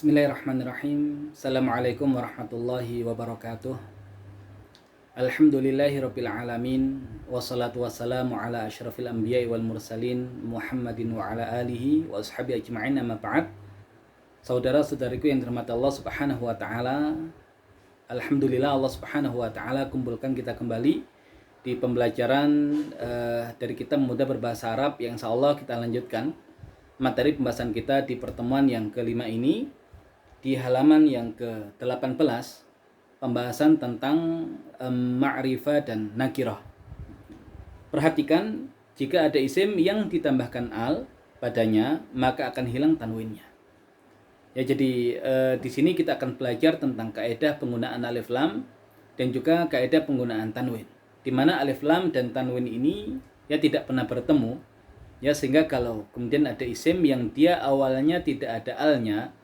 Bismillahirrahmanirrahim. Assalamualaikum warahmatullahi wabarakatuh. Alhamdulillahirabbil alamin wassalatu wassalamu ala asyrafil anbiya'i wal mursalin Muhammadin wa ala alihi wa ashabihi ajma'in, amma ba'd. Saudara-saudariku yang dirahmati Allah Subhanahu wa taala, alhamdulillah Allah Subhanahu wa taala kumpulkan kita kembali di pembelajaran dari kitab Mudah Berbahasa Arab yang insyaallah kita lanjutkan materi pembahasan kita di pertemuan yang kelima ini di halaman yang ke-18, pembahasan tentang ma'rifah dan nakirah. Perhatikan, jika ada isim yang ditambahkan al padanya maka akan hilang tanwinnya. Ya, jadi di sini kita akan belajar tentang kaidah penggunaan alif lam dan juga kaidah penggunaan tanwin, di mana alif lam dan tanwin ini ya tidak pernah bertemu. Ya, sehingga kalau kemudian ada isim yang dia awalnya tidak ada alnya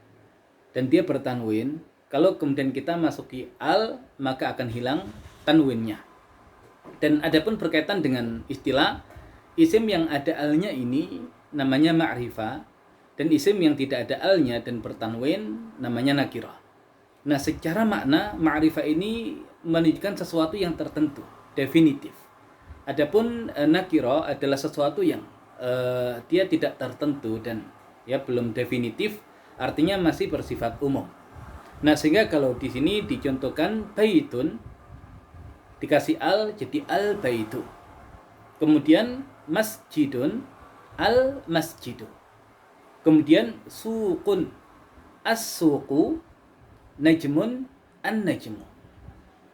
dan dia bertanwin, kalau kemudian kita masuki al maka akan hilang tanwinnya. Dan adapun berkaitan dengan istilah isim yang ada alnya ini namanya ma'rifah, dan isim yang tidak ada alnya dan bertanwin namanya nakirah. Nah, secara makna ma'rifah ini menunjukkan sesuatu yang tertentu, definitif. Adapun nakirah adalah sesuatu yang dia tidak tertentu dan ya belum definitif, artinya masih bersifat umum. Nah, sehingga kalau di sini dicontohkan baitun dikasih al jadi al baitu. Kemudian masjidun al masjidu. Kemudian suqun as-suqu, najmun an-najmu.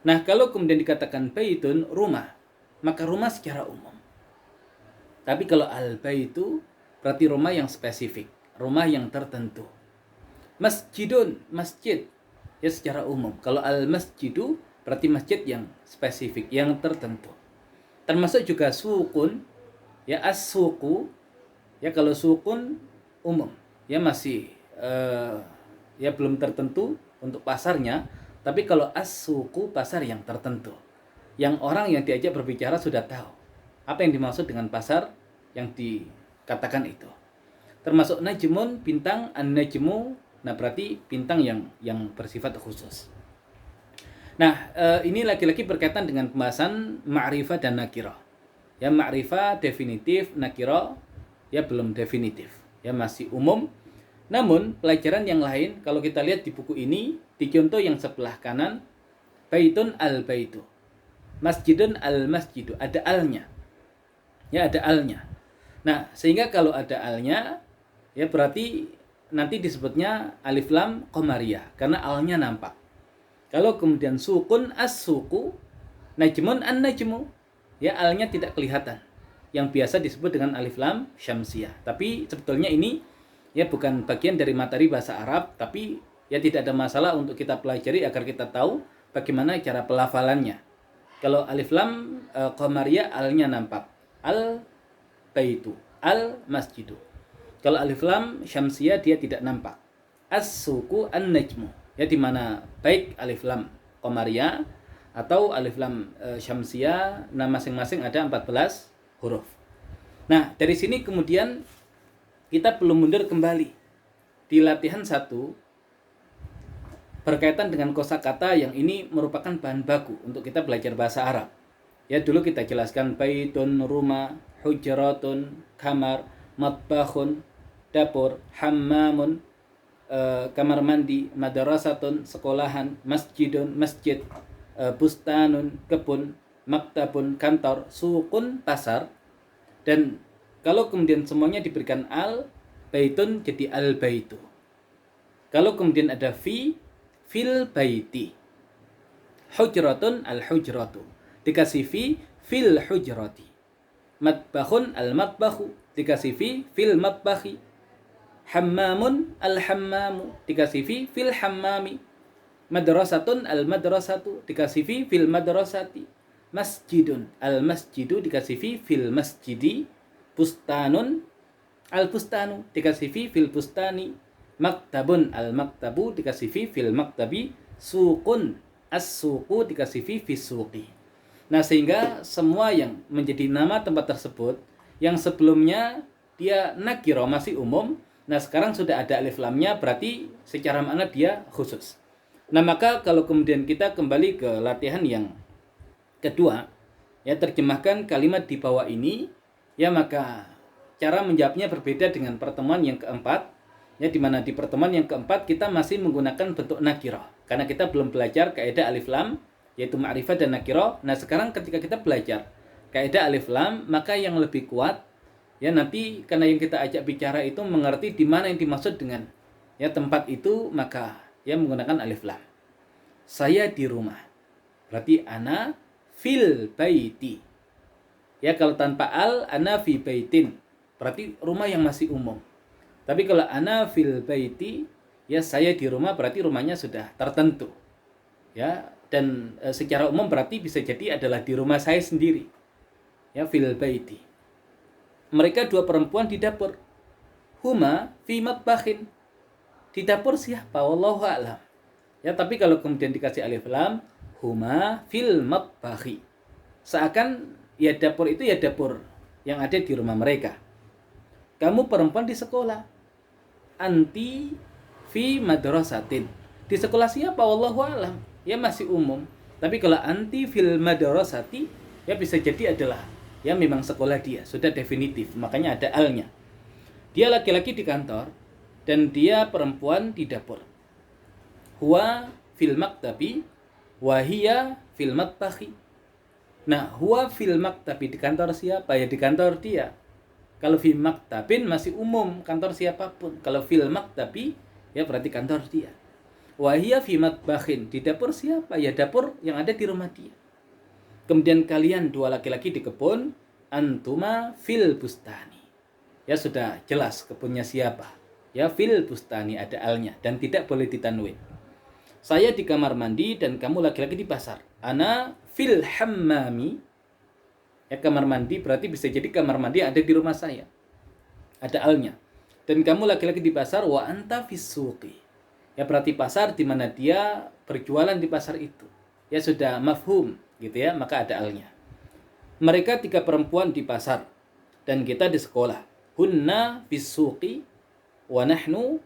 Nah, kalau kemudian dikatakan baitun rumah, maka rumah secara umum. Tapi kalau al-baitu berarti rumah yang spesifik, rumah yang tertentu. Masjidun, masjid, ya secara umum. Kalau al-masjidu berarti masjid yang spesifik, yang tertentu. Termasuk juga suqun, ya as-suqu, ya kalau suqun umum, ya masih ya belum tertentu untuk pasarnya. Tapi kalau as-suqu pasar yang tertentu, yang orang yang diajak berbicara sudah tahu apa yang dimaksud dengan pasar yang dikatakan itu. Termasuk najmun, bintang, an-najmu, nah berarti bintang yang bersifat khusus. Nah, ini lagi-lagi berkaitan dengan pembahasan ma'rifah dan nakirah. Ya, ma'rifah definitif, nakirah ya belum definitif, ya masih umum. Namun pelajaran yang lain kalau kita lihat di buku ini, di contoh yang sebelah kanan, baitun al-baitu, masjidun al-masjidu, ada alnya. Ya, ada alnya. Nah, sehingga kalau ada alnya, ya berarti nanti disebutnya alif lam qamariyah karena alnya nampak. Kalau kemudian sukun as-suku, najmun an-najmu, ya alnya tidak kelihatan, yang biasa disebut dengan alif lam syamsiyah. Tapi sebetulnya ini ya bukan bagian dari materi bahasa Arab, tapi ya tidak ada masalah untuk kita pelajari agar kita tahu bagaimana cara pelafalannya. Kalau alif lam qamariyah alnya nampak, al baitu, al masjidu. Kalau alif lam syamsiyah dia tidak nampak, as-suku an-najmu, ya di mana baik alif lam qamariyah atau alif lam syamsiyah, nah masing-masing ada 14 huruf. Nah, dari sini kemudian kita perlu mundur kembali di latihan 1 berkaitan dengan kosakata yang ini merupakan bahan baku untuk kita belajar bahasa Arab. Ya, dulu kita jelaskan baitun rumah, hujratun kamar, matbahun dapur, hammamun kamar mandi, madrasatun sekolahan, masjidun masjid, bustanun kebun, maktabun kantor, suqun pasar. Dan kalau kemudian semuanya diberikan al, baitun jadi al baitu. Kalau kemudian ada fi, fil baiti, hujratun al hujratu, dikasih fi, fil hujrati, matbahun al matbahu, dikasih fi, fil matbahi, hammamun al hammamu, dikasih fi, fil hammami, madrasatun al madrasatu, dikasih fi, fil madrasati, masjidun al masjidu, dikasih fi, fil masjidi, bustanun al bustanu, dikasih fi, fil bustani, maktabun al maktabu, dikasih fi, fil maktabi, suqun as-suqu, dikasih fi, fis suqi. Nah, sehingga semua yang menjadi nama tempat tersebut yang sebelumnya dia nakirah masih umum, Nah, sekarang sudah ada alif lamnya, berarti secara makna dia khusus. Nah, maka kalau kemudian kita kembali ke latihan yang kedua, ya terjemahkan kalimat di bawah ini, ya maka cara menjawabnya berbeda dengan pertemuan yang keempat, ya di mana di pertemuan yang keempat kita masih menggunakan bentuk nakirah karena kita belum belajar kaidah alif lam yaitu ma'rifah dan nakirah. Nah, sekarang ketika kita belajar kaidah alif lam, maka yang lebih kuat ya nanti karena yang kita ajak bicara itu mengerti di mana yang dimaksud dengan ya tempat itu, maka ya menggunakan alif lam. Saya di rumah. Berarti ana fil baiti. Ya kalau tanpa al, ana fi baitin. Berarti rumah yang masih umum. Tapi kalau ana fil baiti, ya saya di rumah, berarti rumahnya sudah tertentu. Ya, dan secara umum berarti bisa jadi adalah di rumah saya sendiri. Ya, fil baiti. Mereka dua perempuan di dapur. Huma fi matbakhin. Di dapur siapa? Wallahu a'lam. Ya, tapi kalau kemudian dikasih alif lam, huma fil matbakhi. Seakan ya dapur itu ya dapur yang ada di rumah mereka. Kamu perempuan di sekolah. Anti fi madrasatin. Di sekolah siapa? Wallahu a'lam. Ya masih umum. Tapi kalau anti fil madrasati, ya bisa jadi adalah ya memang sekolah dia, sudah definitif. Makanya ada alnya. Dia laki-laki di kantor dan dia perempuan di dapur. Huwa fil maktabi wa hiya fil matbakhi. Nah, huwa fil maktabi di kantor siapa? Ya di kantor dia. Kalau fil maktabin masih umum, kantor siapapun. Kalau fil maktabi ya berarti kantor dia. Wa hiya fi matbakhin, di dapur siapa? Ya dapur yang ada di rumah dia. Kemudian kalian dua laki-laki di kebun, antuma fil bustani. Ya sudah jelas kebunnya siapa. Ya fil bustani ada alnya dan tidak boleh ditanwin. Saya di kamar mandi dan kamu laki-laki di pasar. Ana fil hammami. Ya kamar mandi berarti bisa jadi kamar mandi ada di rumah saya. Ada alnya. Dan kamu laki-laki di pasar, wa anta fis suqi. Ya berarti pasar di mana dia berjualan di pasar itu. Ya sudah mafhum gitu ya, maka ada alnya. Mereka tiga perempuan di pasar dan kita di sekolah. Hunna fis suqi wa nahnu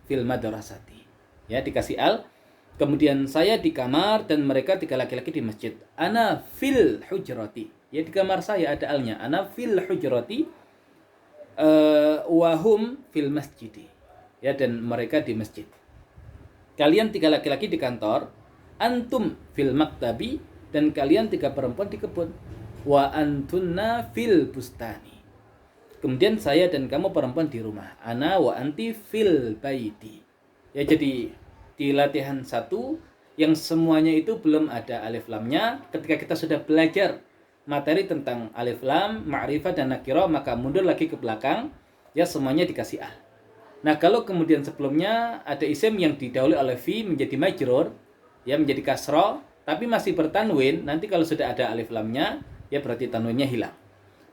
fil madrasati. Ya dikasih al. Kemudian saya di kamar dan mereka tiga laki-laki di masjid. Ana fil hujrati. Ya di kamar saya ada alnya. Ana fil hujrati wa hum fil masjidi. Ya dan mereka di masjid. Kalian tiga laki-laki di kantor, antum fil maktabi, dan kalian tiga perempuan di kebun. Wa antunna fil bustani. Kemudian saya dan kamu perempuan di rumah. Ana wa anti fil baiti. Ya jadi di latihan 1 yang semuanya itu belum ada alif lamnya. Ketika kita sudah belajar materi tentang alif lam, ma'rifah dan nakirah, maka mundur lagi ke belakang, ya semuanya dikasih al. Nah, kalau kemudian sebelumnya ada isim yang didahului oleh fi menjadi majrur, ya menjadi kasroh, tapi masih bertanwin, nanti kalau sudah ada alif lamnya, ya berarti tanwinnya hilang.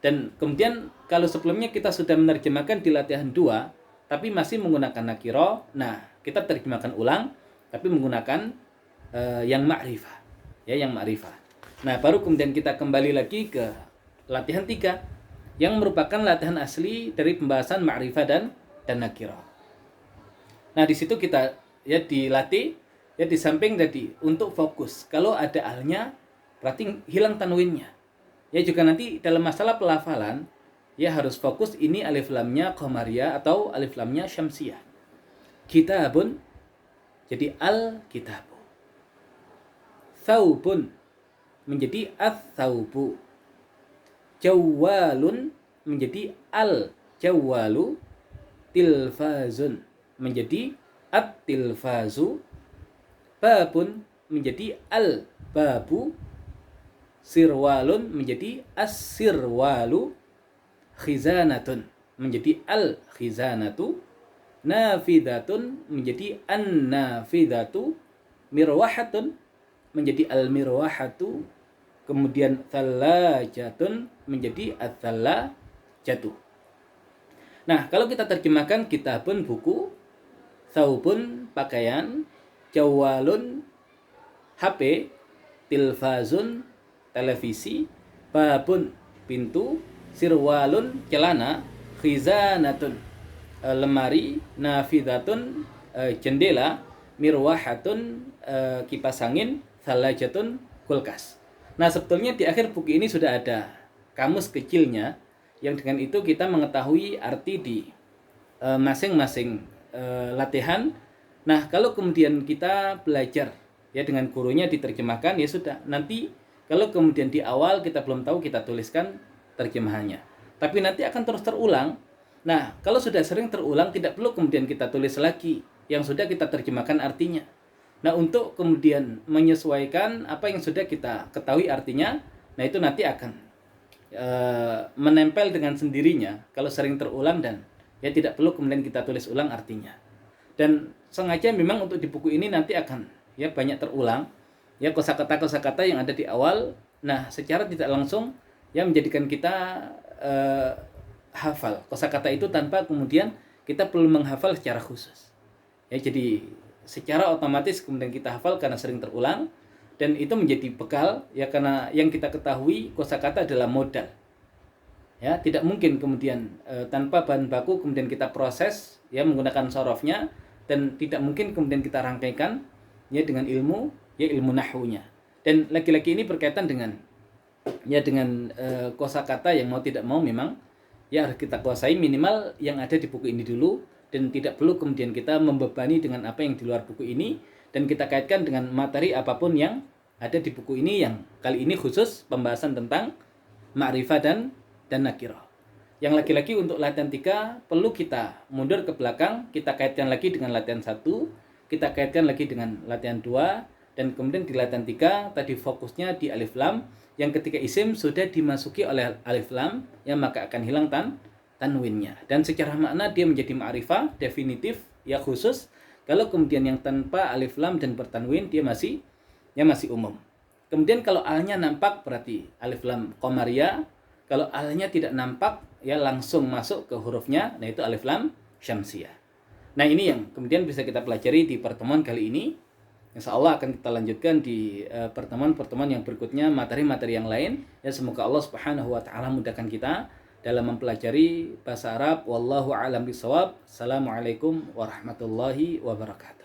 Dan kemudian kalau sebelumnya kita sudah menerjemahkan di latihan 2, tapi masih menggunakan nakirah, nah kita terjemahkan ulang, tapi menggunakan yang ma'rifah, ya yang ma'rifah. Nah, baru kemudian kita kembali lagi ke latihan 3, yang merupakan latihan asli dari pembahasan ma'rifah dan nakirah. Nah, di situ kita ya dilatih ya di samping tadi untuk fokus. Kalau ada alnya berarti hilang tanwinnya. Ya juga nanti dalam masalah pelafalan ya harus fokus ini alif lamnya qamariyah atau alif lamnya syamsiyah. Kitabun jadi al kitabu. Thawbun menjadi ats-thawbu. Jawwalun menjadi al jawwalu. Tilfazun menjadi at-tilfazu. Babun menjadi al-babu. Sirwalun menjadi as-sirwalu. Khizanatun menjadi al-khizanatu. Nafidatun menjadi an-nafidatu. Mirwahatun menjadi al-mirwahatu. Kemudian thalajatun menjadi at-thalajatu. Nah, kalau kita terjemahkan kitabun buku, thawbun pakaian, jawwalun HP, tilfazun televisi, babun pintu, sirwalun celana, khizanatun lemari, nafidatun jendela, mirwahatun kipas angin, thalajatun kulkas. Nah, sebetulnya di akhir buku ini sudah ada kamus kecilnya yang dengan itu kita mengetahui arti di masing-masing latihan. Nah, kalau kemudian kita belajar ya dengan gurunya diterjemahkan, ya sudah. Nanti kalau kemudian di awal kita belum tahu, kita tuliskan terjemahannya. Tapi nanti akan terus terulang. Nah, kalau sudah sering terulang, tidak perlu kemudian kita tulis lagi, yang sudah kita terjemahkan artinya. Nah, untuk kemudian menyesuaikan apa yang sudah kita ketahui artinya, nah itu nanti akan menempel dengan sendirinya kalau sering terulang, dan ya tidak perlu kemudian kita tulis ulang artinya. Dan sengaja memang untuk di buku ini nanti akan ya banyak terulang ya kosakata yang ada di awal. Nah, secara tidak langsung ya menjadikan kita hafal kosakata itu tanpa kemudian kita perlu menghafal secara khusus. Ya, jadi secara otomatis kemudian kita hafal karena sering terulang, dan itu menjadi bekal ya, karena yang kita ketahui kosakata adalah modal. Ya, tidak mungkin kemudian tanpa bahan baku kemudian kita proses ya menggunakan sorofnya, dan tidak mungkin kemudian kita rangkaikan ya dengan ilmu nahwunya. Dan lagi-lagi ini berkaitan dengan kosakata yang mau tidak mau memang ya harus kita kuasai minimal yang ada di buku ini dulu, dan tidak perlu kemudian kita membebani dengan apa yang di luar buku ini, dan kita kaitkan dengan materi apapun yang ada di buku ini, yang kali ini khusus pembahasan tentang ma'rifah dan nakirah. Yang laki-laki untuk latihan 3 perlu kita mundur ke belakang, kita kaitkan lagi dengan latihan 1, kita kaitkan lagi dengan latihan 2, dan kemudian di latihan 3 tadi fokusnya di alif lam, yang ketika isim sudah dimasuki oleh alif lam, ya maka akan hilang tanwinnya. Dan secara makna dia menjadi ma'rifah definitif ya khusus. Kalau kemudian yang tanpa alif lam dan bertanwin dia masih umum. Kemudian kalau alnya nampak berarti alif lam qamariyah. Kalau alnya tidak nampak ya langsung masuk ke hurufnya, nah itu alif lam syamsiyah. Nah, ini yang kemudian bisa kita pelajari di pertemuan kali ini. Insya Allah akan kita lanjutkan di pertemuan-pertemuan yang berikutnya, materi-materi yang lain. Ya, semoga Allah Subhanahu wa taala mudahkan kita dalam mempelajari bahasa Arab. Wallahu a'lam bishawab. Assalamualaikum warahmatullahi wabarakatuh.